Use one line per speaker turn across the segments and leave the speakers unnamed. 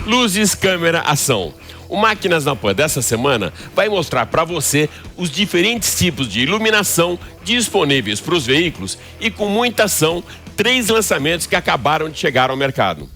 Luzes, câmera, ação. O Máquinas na Pan dessa semana vai mostrar para você os diferentes tipos de iluminação disponíveis para os veículos e, com muita ação, 3 lançamentos que acabaram de chegar ao mercado.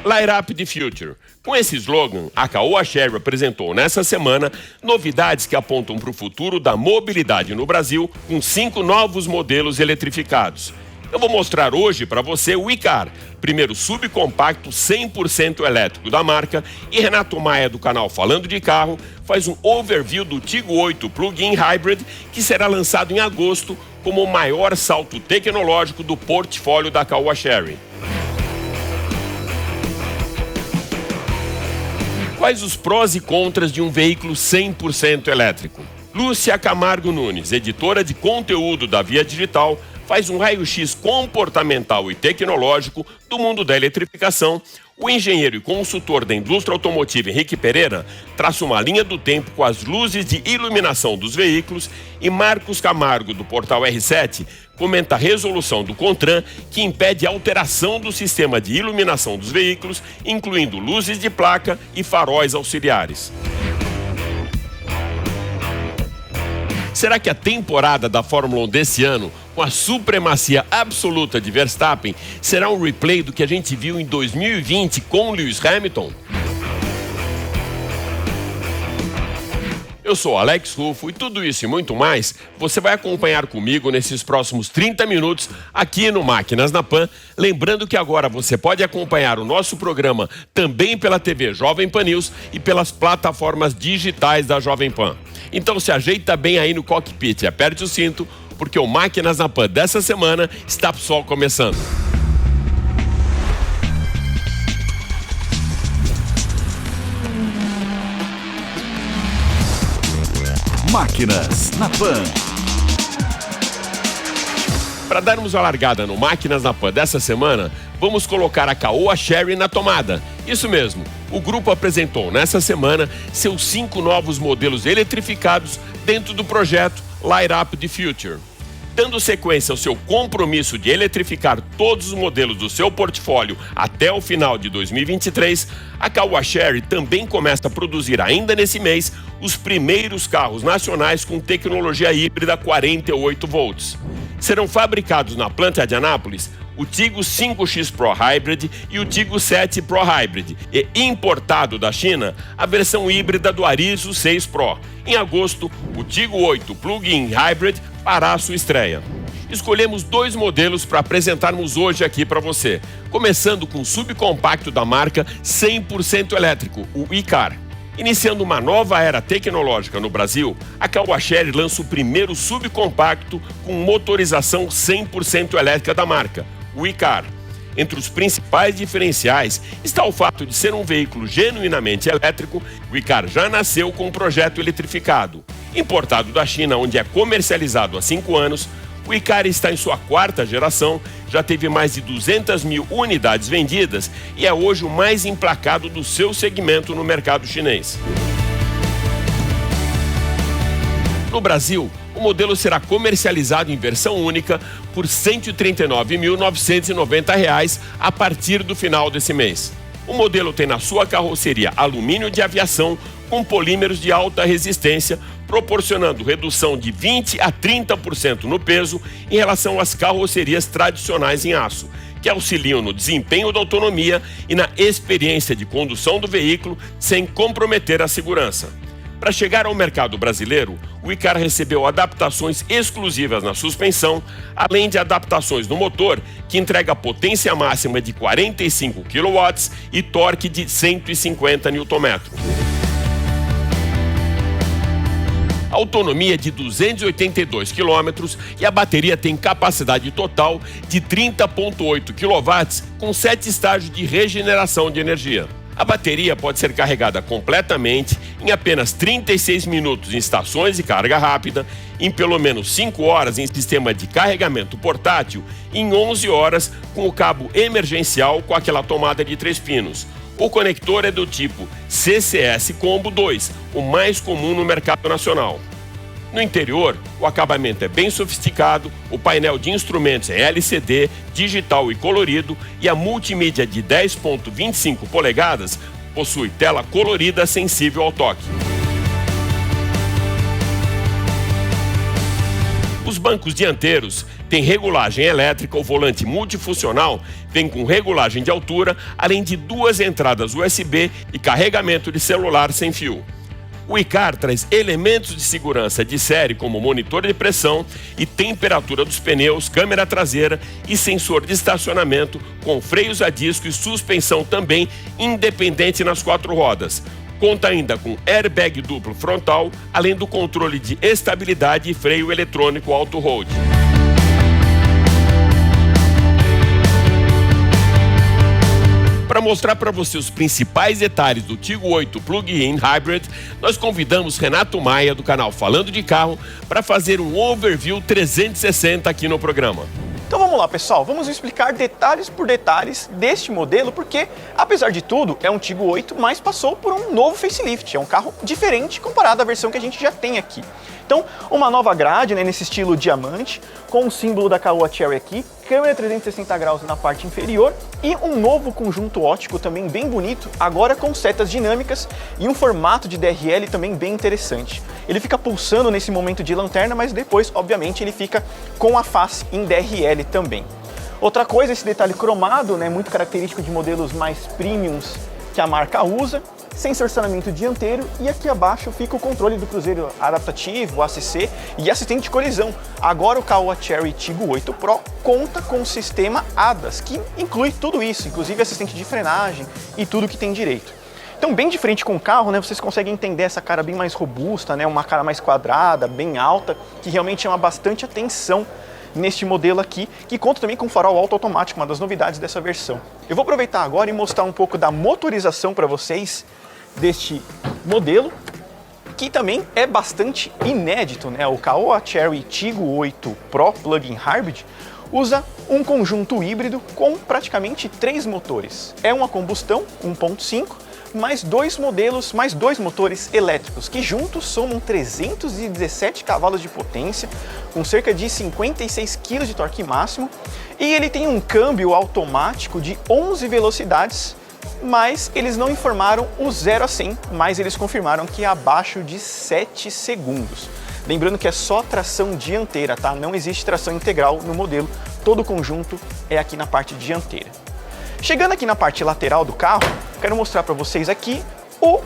Light Up the Future. Com esse slogan, a Caoa Chery apresentou nessa semana novidades que apontam para o futuro da mobilidade no Brasil, com 5 novos modelos eletrificados. Eu vou mostrar hoje para você o e-Car, primeiro subcompacto 100% elétrico da marca, e Renato Maia, do canal Falando de Carro, faz um overview do Tigo 8 Plug-in Hybrid, que será lançado em agosto como o maior salto tecnológico do portfólio da Caoa Chery. Quais os prós e contras de um veículo 100% elétrico? Lúcia Camargo Nunes, editora de conteúdo da Via Digital, faz um raio-x comportamental e tecnológico do mundo da eletrificação. O engenheiro e consultor da indústria automotiva Henrique Pereira traça uma linha do tempo com as luzes de iluminação dos veículos, e Marcos Camargo, do portal R7, comenta a resolução do CONTRAN que impede a alteração do sistema de iluminação dos veículos, incluindo luzes de placa e faróis auxiliares. Será que a temporada da Fórmula 1 desse ano, com a supremacia absoluta de Verstappen, será um replay do que a gente viu em 2020 com Lewis Hamilton? Eu sou Alex Rufo e tudo isso e muito mais você vai acompanhar comigo nesses próximos 30 minutos aqui no Máquinas na Pan. Lembrando que agora você pode acompanhar o nosso programa também pela TV Jovem Pan News e pelas plataformas digitais da Jovem Pan. Então se ajeita bem aí no cockpit e aperte o cinto, porque o Máquinas na Pan dessa semana está só começando.
Máquinas na Pan.
Para darmos a largada no Máquinas na Pan dessa semana, vamos colocar a Caoa Chery na tomada. Isso mesmo, o grupo apresentou nessa semana seus 5 novos modelos eletrificados dentro do projeto Light Up the Future. Dando sequência ao seu compromisso de eletrificar todos os modelos do seu portfólio até o final de 2023, a Caoa Chery também começa a produzir ainda nesse mês os primeiros carros nacionais com tecnologia híbrida 48 volts. Serão fabricados na planta de Anápolis o Tigo 5X Pro Hybrid e o Tigo 7 Pro Hybrid, e importado da China a versão híbrida do Arizo 6 Pro. Em agosto, o Tigo 8 Plug-in Hybrid fará sua estreia. Escolhemos 2 modelos para apresentarmos hoje aqui para você, começando com o subcompacto da marca 100% elétrico, o e-Car. Iniciando uma nova era tecnológica no Brasil, a Caoa Chery lança o primeiro subcompacto com motorização 100% elétrica da marca, o e-Car. Entre os principais diferenciais está o fato de ser um veículo genuinamente elétrico. O e-Car já nasceu com um projeto eletrificado. Importado da China, onde é comercializado há 5 anos, o e-Car está em sua 4ª geração, já teve mais de 200 mil unidades vendidas e é hoje o mais emplacado do seu segmento no mercado chinês. No Brasil, o modelo será comercializado em versão única por R$ 139.990 a partir do final desse mês. O modelo tem na sua carroceria alumínio de aviação com polímeros de alta resistência, proporcionando redução de 20% a 30% no peso em relação às carrocerias tradicionais em aço, que auxiliam no desempenho da autonomia e na experiência de condução do veículo sem comprometer a segurança. Para chegar ao mercado brasileiro, o e-Car recebeu adaptações exclusivas na suspensão, além de adaptações no motor, que entrega potência máxima de 45 kW e torque de 150 Nm. Autonomia de 282 km e a bateria tem capacidade total de 30,8 kW com 7 estágios de regeneração de energia. A bateria pode ser carregada completamente em apenas 36 minutos em estações de carga rápida, em pelo menos 5 horas em sistema de carregamento portátil e em 11 horas com o cabo emergencial com aquela tomada de 3 pinos. O conector é do tipo CCS Combo 2, o mais comum no mercado nacional. No interior, o acabamento é bem sofisticado, o painel de instrumentos é LCD, digital e colorido e a multimídia de 10,25 polegadas possui tela colorida sensível ao toque. Os bancos dianteiros têm regulagem elétrica, o volante multifuncional vem com regulagem de altura, além de 2 entradas USB e carregamento de celular sem fio. O iCar traz elementos de segurança de série como monitor de pressão e temperatura dos pneus, câmera traseira e sensor de estacionamento com freios a disco e suspensão também independente nas 4 rodas. Conta ainda com airbag duplo frontal, além do controle de estabilidade e freio eletrônico auto-hold. Para mostrar para você os principais detalhes do Tigo 8 Plug-in Hybrid, nós convidamos Renato Maia, do canal Falando de Carro, para fazer um overview 360 aqui no programa.
Então vamos lá, pessoal, vamos explicar detalhes por detalhes deste modelo, porque, apesar de tudo, é um Tigo 8, mas passou por um novo facelift, é um carro diferente comparado à versão que a gente já tem aqui. Então, uma nova grade, né, nesse estilo diamante, com o símbolo da Caoa Chery aqui, câmera 360 graus na parte inferior e um novo conjunto óptico também bem bonito, agora com setas dinâmicas e um formato de DRL também bem interessante. Ele fica pulsando nesse momento de lanterna, mas depois, obviamente, ele fica com a face em DRL também. Outra coisa, esse detalhe cromado, né, muito característico de modelos mais premiums que a marca usa, sensor estacionamento dianteiro e aqui abaixo fica o controle do cruzeiro adaptativo, ACC e assistente de colisão. Agora o Caoa Chery Tigo 8 Pro conta com o sistema ADAS, que inclui tudo isso, inclusive assistente de frenagem e tudo que tem direito. Então, bem de frente com o carro, né, vocês conseguem entender essa cara bem mais robusta, né, uma cara mais quadrada, bem alta, que realmente chama bastante atenção neste modelo aqui, que conta também com farol alto automático, uma das novidades dessa versão. Eu vou aproveitar agora e mostrar um pouco da motorização para vocês deste modelo, que também é bastante inédito, né? O Caoa Chery Tigo 8 Pro Plug-in Hybrid usa um conjunto híbrido com praticamente 3 motores. É uma combustão 1.5, mais dois motores elétricos, que juntos somam 317 cavalos de potência, com cerca de 56 kg de torque máximo, e ele tem um câmbio automático de 11 velocidades, mas eles não informaram o 0 a 100, mas eles confirmaram que é abaixo de 7 segundos. Lembrando que é só tração dianteira, tá? Não existe tração integral no modelo, todo o conjunto é aqui na parte dianteira. Chegando aqui na parte lateral do carro, quero mostrar para vocês aqui o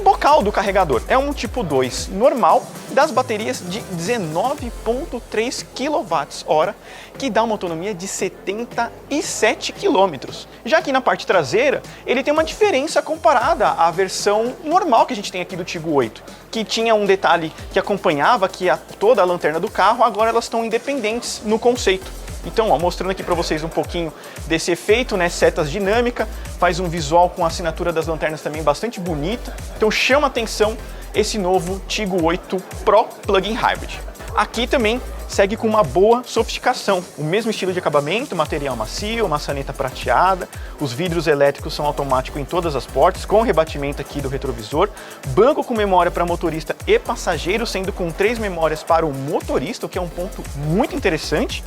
bocal do carregador. É um tipo 2 normal, das baterias de 19,3 kWh, que dá uma autonomia de 77 km. Já aqui na parte traseira, ele tem uma diferença comparada à versão normal que a gente tem aqui do Tigo 8, que tinha um detalhe que acompanhava aqui toda a lanterna do carro, agora elas estão independentes no conceito. Então, ó, mostrando aqui para vocês um pouquinho desse efeito, né, setas dinâmica, faz um visual com a assinatura das lanternas também bastante bonita. Então chama atenção esse novo Tigo 8 Pro Plug-in Hybrid. Aqui também segue com uma boa sofisticação, o mesmo estilo de acabamento, material macio, maçaneta prateada, os vidros elétricos são automáticos em todas as portas, com rebatimento aqui do retrovisor, banco com memória para motorista e passageiro, sendo com 3 memórias para o motorista, o que é um ponto muito interessante,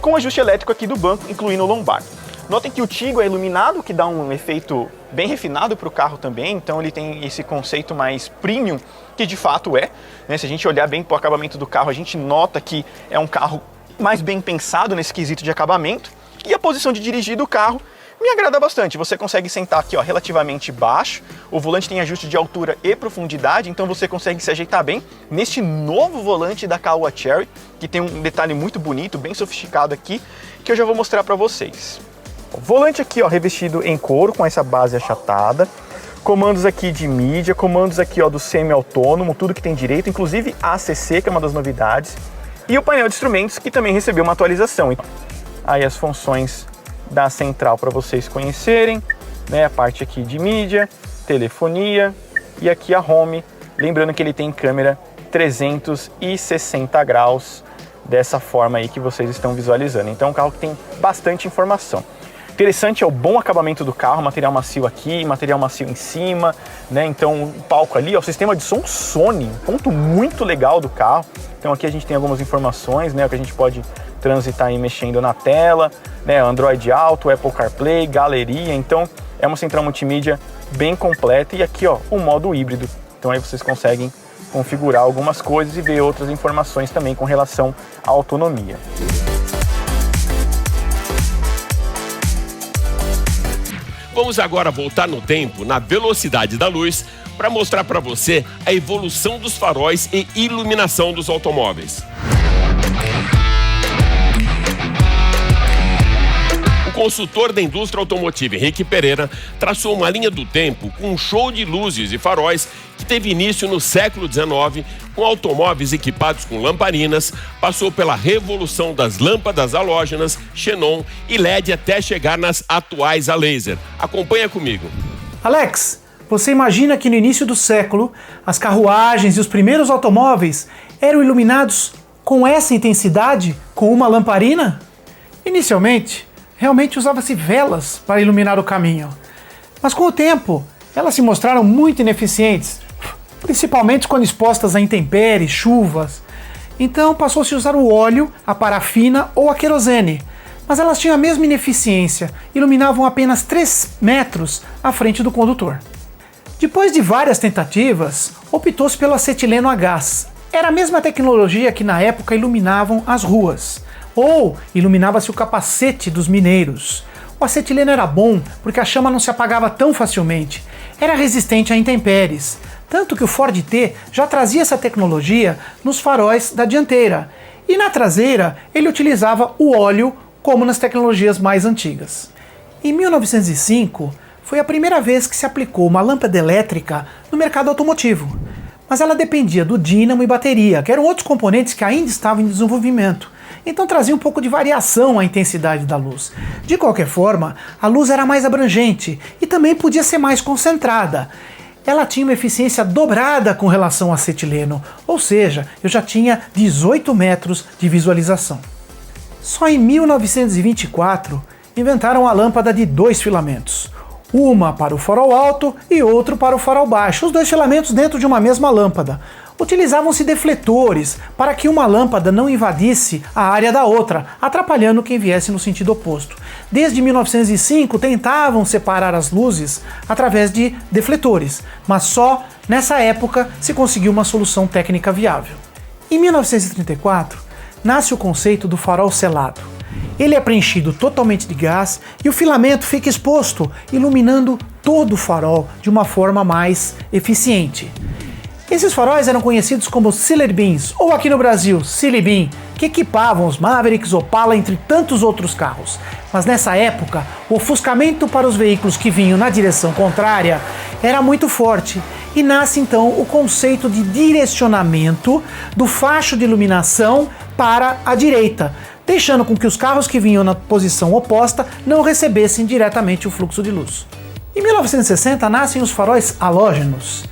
com ajuste elétrico aqui do banco, incluindo o lombar. Notem que o Tigo é iluminado, que dá um efeito bem refinado para o carro também, então ele tem esse conceito mais premium, que de fato é, né? Se a gente olhar bem para o acabamento do carro, a gente nota que é um carro mais bem pensado nesse quesito de acabamento, e a posição de dirigir do carro me agrada bastante. Você consegue sentar aqui, ó, relativamente baixo, o volante tem ajuste de altura e profundidade, então você consegue se ajeitar bem neste novo volante da Caoa Chery, que tem um detalhe muito bonito, bem sofisticado aqui, que eu já vou mostrar para vocês. O volante aqui, ó, revestido em couro com essa base achatada, comandos aqui de mídia, comandos aqui, ó, do semi-autônomo, tudo que tem direito, inclusive ACC, que é uma das novidades, e o painel de instrumentos, que também recebeu uma atualização. Aí as funções da central para vocês conhecerem, né, a parte aqui de mídia, telefonia e aqui a home, lembrando que ele tem câmera 360 graus, dessa forma aí que vocês estão visualizando. Então é um carro que tem bastante informação. Interessante é o bom acabamento do carro, material macio aqui, material macio em cima, né? Então o palco ali, ó, o sistema de som Sony, um ponto muito legal do carro. Então aqui a gente tem algumas informações, né, que a gente pode transitar aí mexendo na tela, né, Android Auto, Apple CarPlay, galeria. Então é uma central multimídia bem completa. E aqui, ó, o modo híbrido. Então aí vocês conseguem configurar algumas coisas e ver outras informações também com relação à autonomia.
Vamos agora voltar no tempo, na velocidade da luz, para mostrar para você a evolução dos faróis e iluminação dos automóveis. O consultor da indústria automotiva Henrique Pereira traçou uma linha do tempo com um show de luzes e faróis que teve início no século XIX, com automóveis equipados com lamparinas, passou pela revolução das lâmpadas halógenas, xenon e LED até chegar nas atuais a laser. Acompanha comigo.
Alex, você imagina que no início do século, as carruagens e os primeiros automóveis eram iluminados com essa intensidade, com uma lamparina? Inicialmente, realmente usava-se velas para iluminar o caminho. Mas com o tempo, elas se mostraram muito ineficientes, principalmente quando expostas a intempéries, chuvas. Então passou-se a usar o óleo, a parafina ou a querosene. Mas elas tinham a mesma ineficiência, iluminavam apenas 3 metros à frente do condutor. Depois de várias tentativas, optou-se pelo acetileno a gás. Era a mesma tecnologia que na época iluminavam as ruas. Ou iluminava-se o capacete dos mineiros. O acetileno era bom porque a chama não se apagava tão facilmente. Era resistente a intempéries. Tanto que o Ford T já trazia essa tecnologia nos faróis da dianteira. E na traseira ele utilizava o óleo como nas tecnologias mais antigas. Em 1905 foi a primeira vez que se aplicou uma lâmpada elétrica no mercado automotivo. Mas ela dependia do dínamo e bateria, que eram outros componentes que ainda estavam em desenvolvimento. Então trazia um pouco de variação à intensidade da luz. De qualquer forma, a luz era mais abrangente e também podia ser mais concentrada. Ela tinha uma eficiência dobrada com relação ao acetileno, ou seja, eu já tinha 18 metros de visualização. Só em 1924 inventaram a lâmpada de 2 filamentos. Uma para o farol alto e outro para o farol baixo, os 2 filamentos dentro de uma mesma lâmpada. Utilizavam-se defletores para que uma lâmpada não invadisse a área da outra, atrapalhando quem viesse no sentido oposto. Desde 1905 tentavam separar as luzes através de defletores, mas só nessa época se conseguiu uma solução técnica viável. Em 1934 nasce o conceito do farol selado. Ele é preenchido totalmente de gás e o filamento fica exposto, iluminando todo o farol de uma forma mais eficiente. Esses faróis eram conhecidos como Ciller Beams, ou aqui no Brasil, Silly Beam, que equipavam os Mavericks, Opala, entre tantos outros carros. Mas nessa época, o ofuscamento para os veículos que vinham na direção contrária era muito forte, e nasce então o conceito de direcionamento do facho de iluminação para a direita, deixando com que os carros que vinham na posição oposta não recebessem diretamente o fluxo de luz. Em 1960 nascem os faróis halógenos,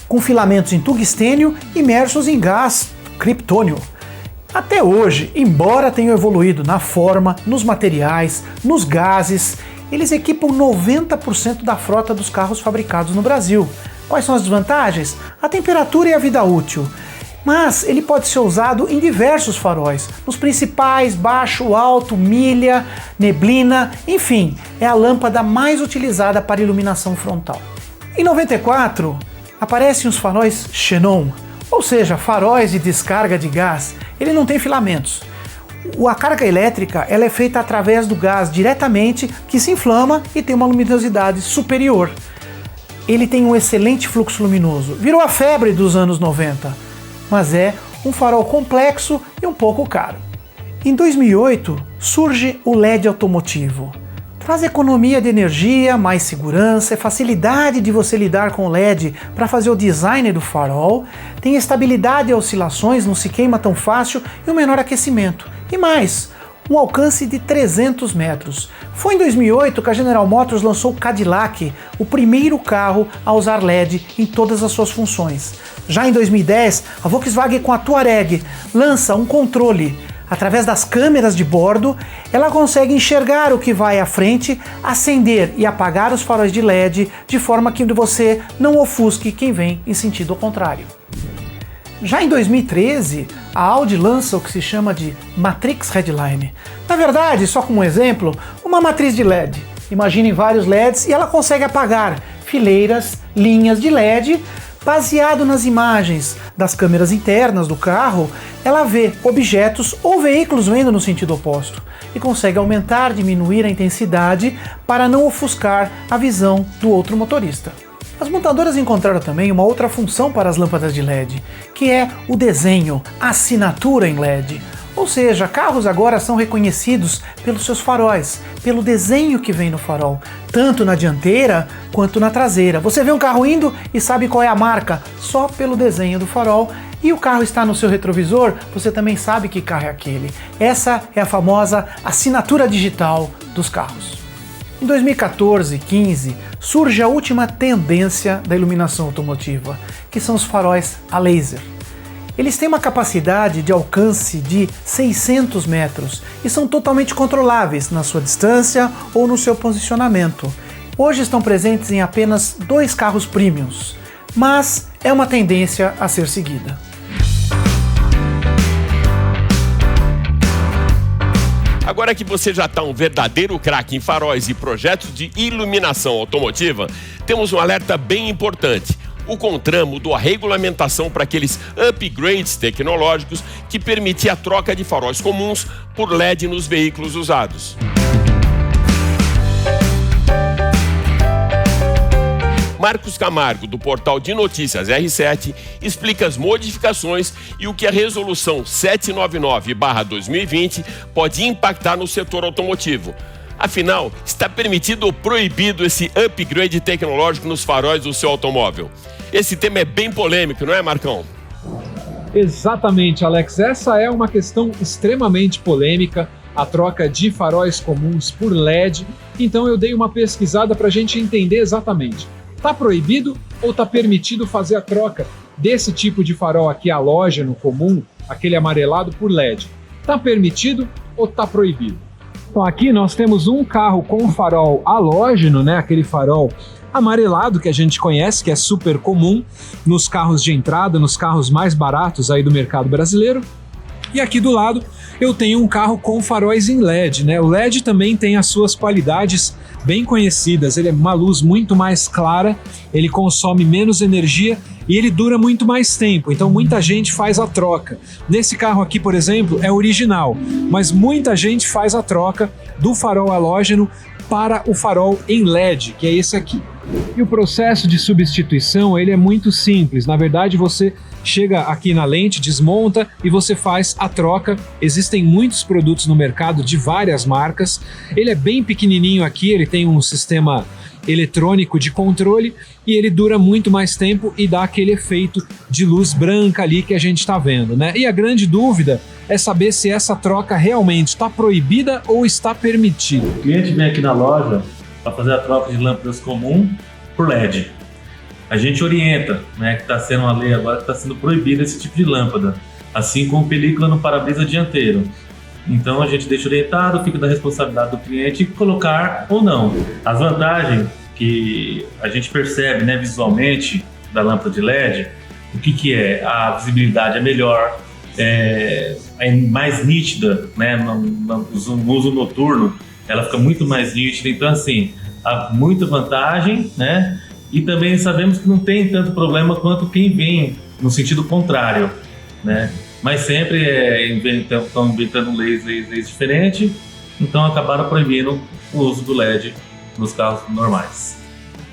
com filamentos em tungstênio imersos em gás criptônio. Até hoje, embora tenham evoluído na forma, nos materiais, nos gases, eles equipam 90% da frota dos carros fabricados no Brasil. Quais são as desvantagens? A temperatura e a vida útil. Mas ele pode ser usado em diversos faróis, nos principais, baixo, alto, milha, neblina, enfim, é a lâmpada mais utilizada para iluminação frontal. Em 94, aparecem os faróis xenon, ou seja, faróis de descarga de gás. Ele não tem filamentos. A carga elétrica ela é feita através do gás diretamente, que se inflama e tem uma luminosidade superior. Ele tem um excelente fluxo luminoso. Virou a febre dos anos 90, mas é um farol complexo e um pouco caro. Em 2008 surge o LED automotivo. Traz economia de energia, mais segurança, facilidade de você lidar com o LED para fazer o design do farol, tem estabilidade e oscilações, não se queima tão fácil e um menor aquecimento. E mais, um alcance de 300 metros. Foi em 2008 que a General Motors lançou o Cadillac, o primeiro carro a usar LED em todas as suas funções. Já em 2010, a Volkswagen com a Touareg lança um controle. Através das câmeras de bordo, ela consegue enxergar o que vai à frente, acender e apagar os faróis de LED de forma que você não ofusque quem vem em sentido contrário. Já em 2013, a Audi lança o que se chama de Matrix Headline. Na verdade, só como exemplo, uma matriz de LED. Imaginem vários LEDs e ela consegue apagar fileiras, linhas de LED. Baseado nas imagens das câmeras internas do carro, ela vê objetos ou veículos vindo no sentido oposto e consegue aumentar, diminuir a intensidade para não ofuscar a visão do outro motorista. As montadoras encontraram também uma outra função para as lâmpadas de LED, que é o desenho, a assinatura em LED. Ou seja, carros agora são reconhecidos pelos seus faróis, pelo desenho que vem no farol, tanto na dianteira quanto na traseira. Você vê um carro indo e sabe qual é a marca só pelo desenho do farol, e o carro está no seu retrovisor, você também sabe que carro é aquele. Essa é a famosa assinatura digital dos carros. Em 2014 e 15 surge a última tendência da iluminação automotiva, que são os faróis a laser. Eles têm uma capacidade de alcance de 600 metros e são totalmente controláveis na sua distância ou no seu posicionamento. Hoje estão presentes em apenas 2 carros premiums, mas é uma tendência a ser seguida.
Agora que você já está um verdadeiro craque em faróis e projetos de iluminação automotiva, temos um alerta bem importante. O CONTRAN mudou a regulamentação para aqueles upgrades tecnológicos que permitia a troca de faróis comuns por LED nos veículos usados. Marcos Camargo, do portal de notícias R7, explica as modificações e o que a resolução 799/2020 pode impactar no setor automotivo. Afinal, está permitido ou proibido esse upgrade tecnológico nos faróis do seu automóvel? Esse tema é bem polêmico, não é, Marcão?
Exatamente, Alex. Essa é uma questão extremamente polêmica, a troca de faróis comuns por LED. Então eu dei uma pesquisada para a gente entender exatamente. Está proibido ou está permitido fazer a troca desse tipo de farol aqui halógeno comum, aquele amarelado, por LED? Está permitido ou está proibido? Então aqui nós temos um carro com farol halógeno, né? Aquele farol amarelado que a gente conhece, que é super comum nos carros de entrada, nos carros mais baratos aí do mercado brasileiro. E aqui do lado eu tenho um carro com faróis em LED, né? O LED também tem as suas qualidades bem conhecidas. Ele é uma luz muito mais clara, ele consome menos energia e ele dura muito mais tempo, então muita gente faz a troca. Nesse carro aqui, por exemplo, é original, mas muita gente faz a troca do farol halógeno para o farol em LED, que é esse aqui. E o processo de substituição, ele é muito simples. Na verdade, você chega aqui na lente, desmonta e você faz a troca. Existem muitos produtos no mercado de várias marcas. Ele é bem pequenininho aqui, ele tem um sistema eletrônico de controle e ele dura muito mais tempo e dá aquele efeito de luz branca ali que a gente está vendo, né? E a grande dúvida é saber se essa troca realmente está proibida ou está permitida.
O cliente vem aqui na loja para fazer a troca de lâmpadas comum por LED. A gente orienta, né, que está sendo uma lei agora que está sendo proibida esse tipo de lâmpada, assim como película no para-brisa dianteiro. Então a gente deixa orientado, fica da responsabilidade do cliente colocar ou não. As vantagens que a gente percebe, né, visualmente da lâmpada de LED, o que é? A visibilidade é melhor, é mais nítida, né, no uso noturno, ela fica muito mais nítida. Então assim, há muita vantagem, né? E também sabemos que não tem tanto problema quanto quem vem no sentido contrário, né? Mas sempre estão inventando leis diferentes, então acabaram proibindo o uso do LED nos carros normais.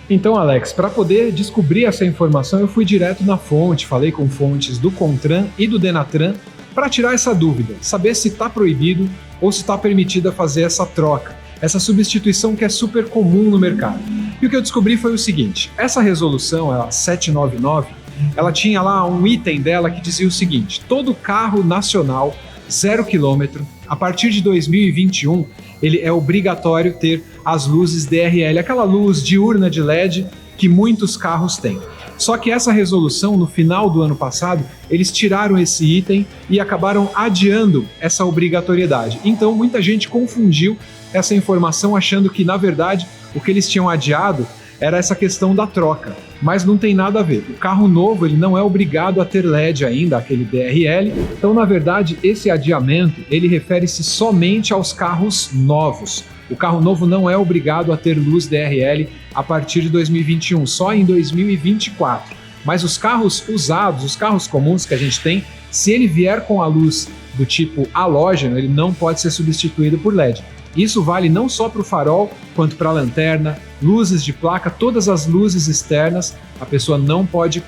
Então, Alex, para poder descobrir essa informação, eu fui direto na fonte, falei com fontes do CONTRAN e do DENATRAN para tirar essa dúvida, saber se está proibido ou se está permitida fazer essa troca, essa substituição que é super comum no mercado. E o que eu descobri foi o seguinte: essa resolução, a 799, ela tinha lá um item dela que dizia o seguinte: todo carro nacional 0 km, a partir de 2021, ele é obrigatório ter as luzes DRL, aquela luz diurna de LED que muitos carros têm. Só que essa resolução, no final do ano passado, eles tiraram esse item e acabaram adiando essa obrigatoriedade. Então, muita gente confundiu essa informação achando que, na verdade, o que eles tinham adiado era essa questão da troca, mas não tem nada a ver. O carro novo ele não é obrigado a ter LED ainda, aquele DRL. Então, na verdade, esse adiamento ele refere-se somente aos carros novos. O carro novo não é obrigado a ter luz DRL a partir de 2021, só em 2024. Mas os carros usados, os carros comuns que a gente tem, se ele vier com a luz do tipo halógeno, ele não pode ser substituído por LED. Isso vale não só para o farol, quanto para a lanterna, luzes de placa, todas as luzes externas, a pessoa não pode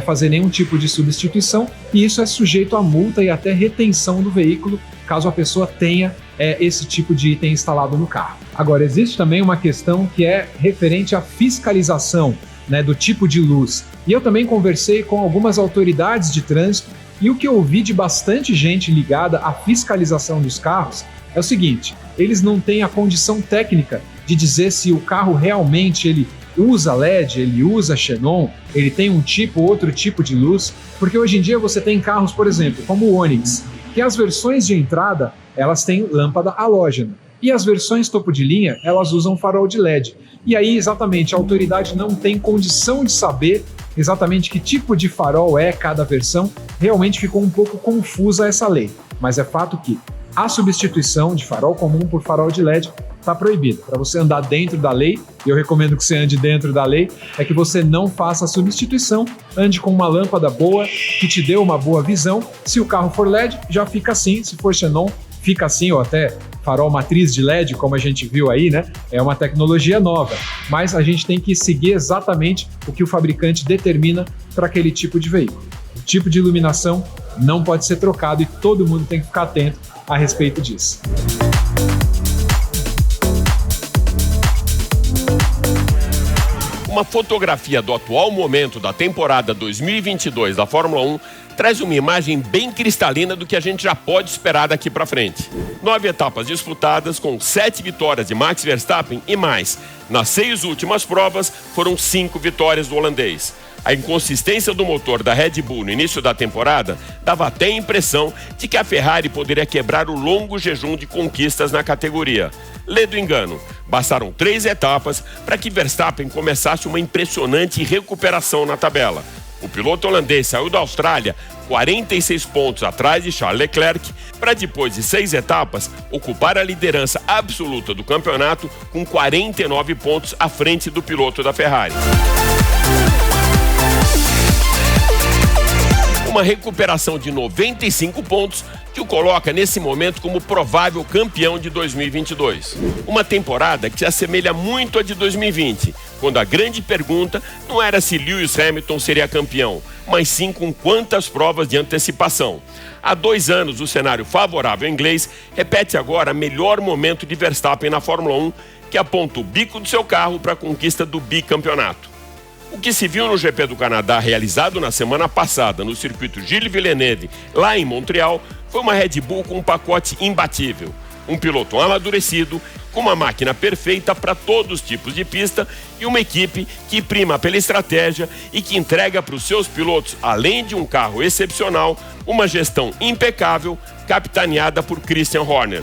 fazer nenhum tipo de substituição, e isso é sujeito a multa e até retenção do veículo, caso a pessoa tenha esse tipo de item instalado no carro. Agora, existe também uma questão que é referente à fiscalização, do tipo de luz. E eu também conversei com algumas autoridades de trânsito, e o que eu ouvi de bastante gente ligada à fiscalização dos carros é o seguinte: eles não têm a condição técnica de dizer se o carro realmente ele usa LED, ele usa xenon, ele tem um tipo ou outro tipo de luz, porque hoje em dia você tem carros, por exemplo, como o Onix, que as versões de entrada, elas têm lâmpada halógena, e as versões topo de linha, elas usam farol de LED. E aí, exatamente, a autoridade não tem condição de saber exatamente que tipo de farol é cada versão, realmente ficou um pouco confusa essa lei, mas é fato que a substituição de farol comum por farol de LED está proibida. Para você andar dentro da lei, e eu recomendo que você ande dentro da lei, é que você não faça a substituição, ande com uma lâmpada boa, que te dê uma boa visão. Se o carro for LED, já fica assim, se for xenon, fica assim, ou até farol matriz de LED, como a gente viu aí, É uma tecnologia nova, mas a gente tem que seguir exatamente o que o fabricante determina para aquele tipo de veículo. O tipo de iluminação não pode ser trocado e todo mundo tem que ficar atento a respeito disso.
Uma fotografia do atual momento da temporada 2022 da Fórmula 1 traz uma imagem bem cristalina do que a gente já pode esperar daqui para frente. 9 etapas disputadas com 7 vitórias de Max Verstappen e mais. Nas 6 últimas provas foram 5 vitórias do holandês. A inconsistência do motor da Red Bull no início da temporada dava até a impressão de que a Ferrari poderia quebrar o longo jejum de conquistas na categoria. Lê do engano, bastaram 3 etapas para que Verstappen começasse uma impressionante recuperação na tabela. O piloto holandês saiu da Austrália 46 pontos atrás de Charles Leclerc, para depois de 6 etapas ocupar a liderança absoluta do campeonato com 49 pontos à frente do piloto da Ferrari. Uma recuperação de 95 pontos que o coloca nesse momento como provável campeão de 2022. Uma temporada que se assemelha muito à de 2020, quando a grande pergunta não era se Lewis Hamilton seria campeão, mas sim com quantas provas de antecipação. Há 2 anos o cenário favorável inglês repete agora melhor momento de Verstappen na Fórmula 1, que aponta o bico do seu carro para a conquista do bicampeonato. O que se viu no GP do Canadá, realizado na semana passada no circuito Gilles Villeneuve, lá em Montreal, foi uma Red Bull com um pacote imbatível. Um piloto amadurecido, com uma máquina perfeita para todos os tipos de pista e uma equipe que prima pela estratégia e que entrega para os seus pilotos, além de um carro excepcional, uma gestão impecável, capitaneada por Christian Horner.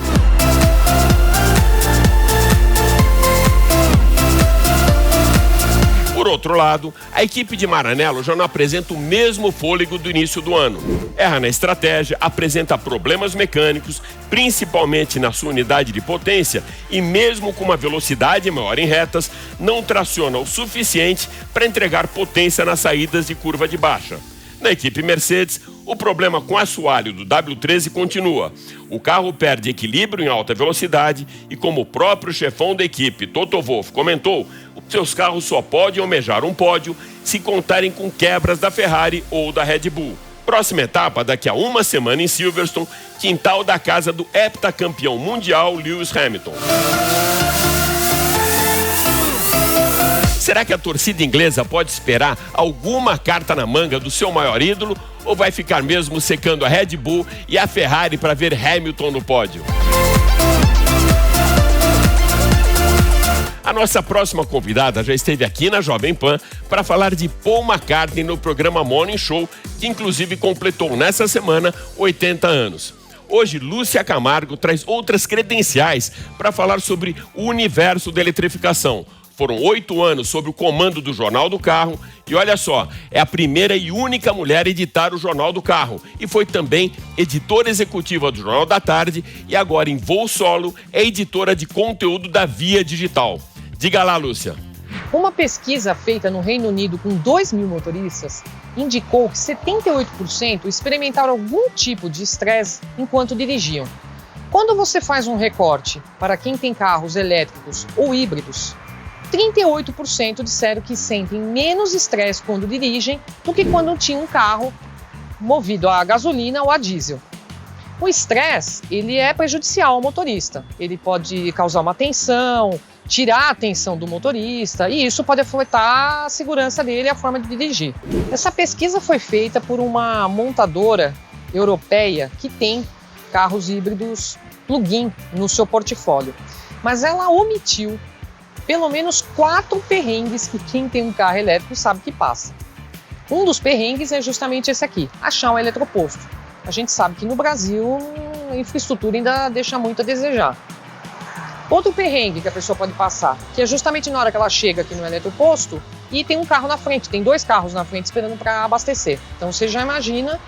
Por outro lado, a equipe de Maranello já não apresenta o mesmo fôlego do início do ano. Erra na estratégia, apresenta problemas mecânicos, principalmente na sua unidade de potência, e mesmo com uma velocidade maior em retas, não traciona o suficiente para entregar potência nas saídas de curva de baixa. Na equipe Mercedes, o problema com o assoalho do W13 continua. O carro perde equilíbrio em alta velocidade e, como o próprio chefão da equipe, Toto Wolff, comentou, seus carros só podem almejar um pódio se contarem com quebras da Ferrari ou da Red Bull. Próxima etapa daqui a 1 semana em Silverstone, quintal da casa do heptacampeão mundial Lewis Hamilton. Será que a torcida inglesa pode esperar alguma carta na manga do seu maior ídolo ou vai ficar mesmo secando a Red Bull e a Ferrari para ver Hamilton no pódio? A nossa próxima convidada já esteve aqui na Jovem Pan para falar de Paul McCartney no programa Morning Show, que inclusive completou nessa semana 80 anos. Hoje, Lúcia Camargo traz outras credenciais para falar sobre o universo da eletrificação. Foram 8 anos sob o comando do Jornal do Carro e olha só, é a primeira e única mulher a editar o Jornal do Carro e foi também editora executiva do Jornal da Tarde e agora em voo solo é editora de conteúdo da Via Digital. Diga lá, Lúcia.
Uma pesquisa feita no Reino Unido com 2.000 motoristas indicou que 78% experimentaram algum tipo de estresse enquanto dirigiam. Quando você faz um recorte para quem tem carros elétricos ou híbridos, 38% disseram que sentem menos estresse quando dirigem do que quando tinham um carro movido a gasolina ou a diesel. O estresse, ele é prejudicial ao motorista. Ele pode causar uma tensão, tirar a atenção do motorista e isso pode afetar a segurança dele e a forma de dirigir. Essa pesquisa foi feita por uma montadora europeia que tem carros híbridos plug-in no seu portfólio, mas ela omitiu pelo menos 4 perrengues que quem tem um carro elétrico sabe que passa. Um dos perrengues é justamente esse aqui, achar um eletroposto. A gente sabe que no Brasil a infraestrutura ainda deixa muito a desejar. Outro perrengue que a pessoa pode passar, que é justamente na hora que ela chega aqui no eletroposto e tem um carro na frente, tem 2 carros na frente esperando para abastecer. Então você já imagina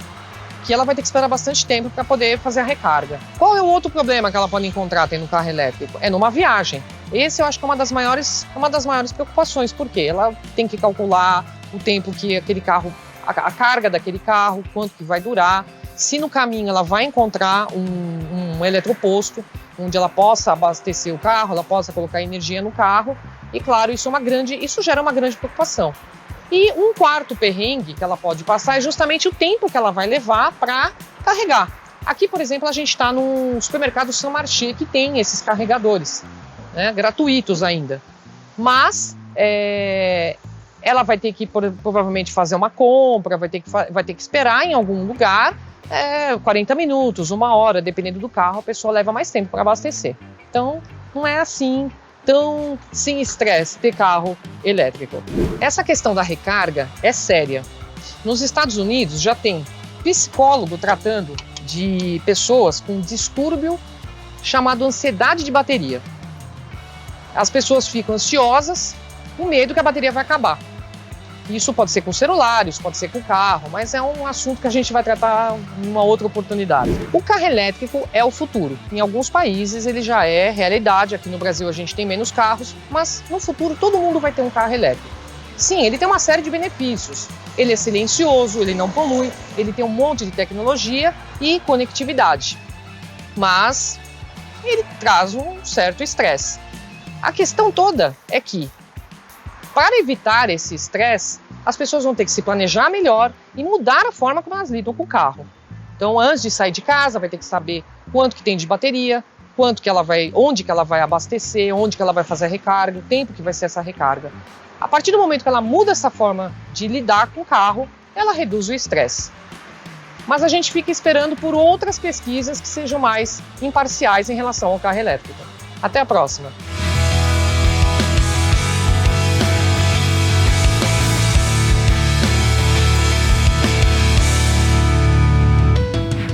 que ela vai ter que esperar bastante tempo para poder fazer a recarga. Qual é o outro problema que ela pode encontrar tendo um carro elétrico? É numa viagem. Esse eu acho que é uma das maiores preocupações, porque ela tem que calcular o tempo que aquele carro, a carga daquele carro, quanto que vai durar, se no caminho ela vai encontrar um eletroposto, onde ela possa abastecer o carro, ela possa colocar energia no carro, e claro, isso gera uma grande preocupação. E um quarto perrengue que ela pode passar é justamente o tempo que ela vai levar para carregar. Aqui, por exemplo, a gente está no supermercado Saint Marché, que tem esses carregadores, né, gratuitos ainda. Mas ela vai ter que provavelmente fazer uma compra, vai ter que esperar em algum lugar 40 minutos, 1 hora, dependendo do carro, a pessoa leva mais tempo para abastecer. Então, não é assim tão sem estresse ter carro elétrico. Essa questão da recarga é séria. Nos Estados Unidos já tem psicólogo tratando de pessoas com distúrbio chamado ansiedade de bateria. As pessoas ficam ansiosas com medo que a bateria vai acabar. Isso pode ser com celular, isso pode ser com carro, mas é um assunto que a gente vai tratar em uma outra oportunidade. O carro elétrico é o futuro. Em alguns países ele já é realidade. Aqui no Brasil a gente tem menos carros, mas no futuro todo mundo vai ter um carro elétrico. Sim, ele tem uma série de benefícios. Ele é silencioso, ele não polui, ele tem um monte de tecnologia e conectividade. Mas ele traz um certo estresse. A questão toda é que, para evitar esse estresse, as pessoas vão ter que se planejar melhor e mudar a forma como elas lidam com o carro. Então, antes de sair de casa, vai ter que saber quanto que tem de bateria, onde que ela vai abastecer, onde que ela vai fazer a recarga, o tempo que vai ser essa recarga. A partir do momento que ela muda essa forma de lidar com o carro, ela reduz o estresse. Mas a gente fica esperando por outras pesquisas que sejam mais imparciais em relação ao carro elétrico. Até a próxima!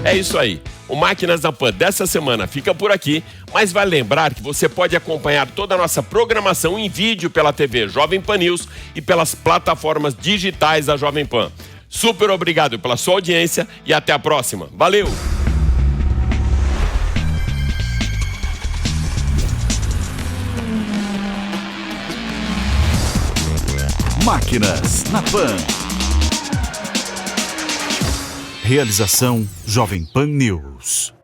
É isso aí. O Máquinas na Pan dessa semana fica por aqui, mas vale lembrar que você pode acompanhar toda a nossa programação em vídeo pela TV Jovem Pan News e pelas plataformas digitais da Jovem Pan. Super obrigado pela sua audiência e até a próxima. Valeu!
Máquinas na Pan. Realização Jovem Pan News.